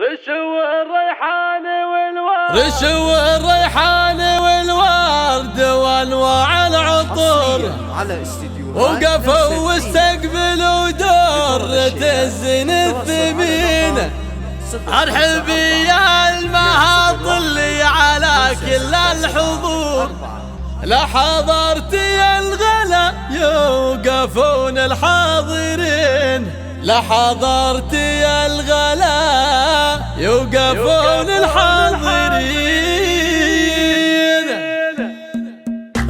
رشو الريحان والورد وانواع العطور وقفوا واستقبلوا درة الزين الثمين. ارحبي يا المهاط اللي على كل الحضور، لا حضرتي الغلا يوقفون الحاضرين، لا حضرتي الغلا يوقفون الحاضرين.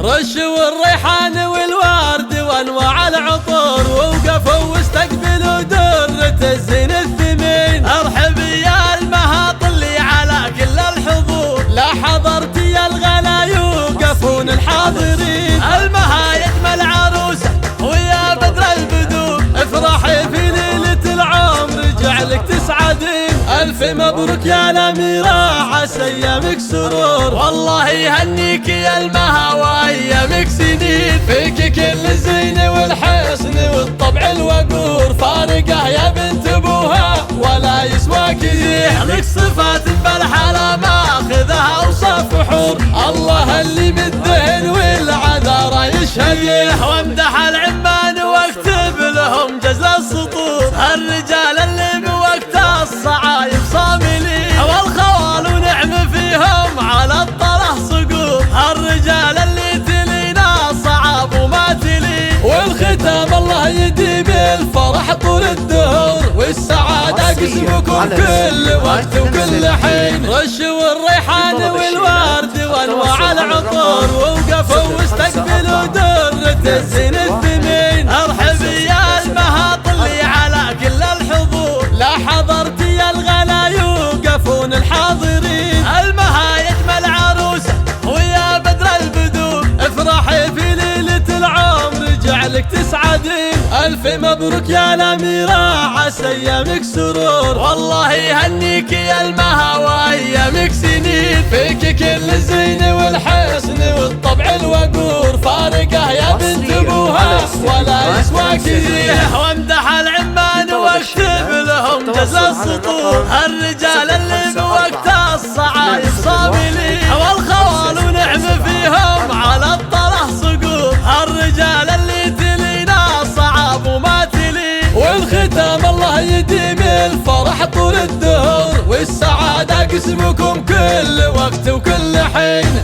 رشوا الريحان والورد وانواع العطور ووقفوا واستقبلوا درة الزين الثمين. ارحبي يا المهاط اللي على كل الحضور، لا حضرتي الغلا يوقفون الحاضرين. المها يجمل عروسه ويا بدر البدور، افرحي في ليلة العمر جعلك تسعدين. الف مبروك يا الاميرة عسى ايامك سرور، والله يهنيك يا المها وايامك سنين. فيك كل الزين والحسن والطبع الوقور، فارقه يا بنت ابوها ولا يسوى كثير. لك صفات بالحلا ماخذها اوصاف حور، الله اللي بالدهن والعذارى يشهد. وامدح العمان واكتب لهم جزل السطور، الرجال اللي بوقت الصعايب صاملين، والخوال ونعم فيهم على الطرح صقور. الرجال اللي تلينا صعاب وما تلي، والختام الله يديم الفرح طول الدهور، والسعادة قسمكم كل وقت وكل حين. رشوا الريحان والورد وانواع العطور ووقفوا واستقبلوا درة الزين الثمين. ارحبي يا المهاط اللي على كل الحضور، لا حضرتي الغلا يوقفون الحاضرين. المها يجمل عروسه ويا بدر البدور، افرحي في ليلة العمر جعلك تسعدين. الف مبروك يا الاميرة عسى ايامك سرور، والله يهنيك يا المها وايامك سنين. فيك كل الزين والحسن والطبع الوقور، فارقه يا بنت ابوها ولا يسوى كثير. وامدح العمان واكتب لهم جزل السطور، الرجال اللي بوقت الصعايب صاملين، والخوال ونعم فيهم على الطرح صقور. الرجال اللي تلينا صعاب وما تلي، والختام الله يديم الفرح طول الدهور، والسعادة قسمكم كل وقت وكل حين.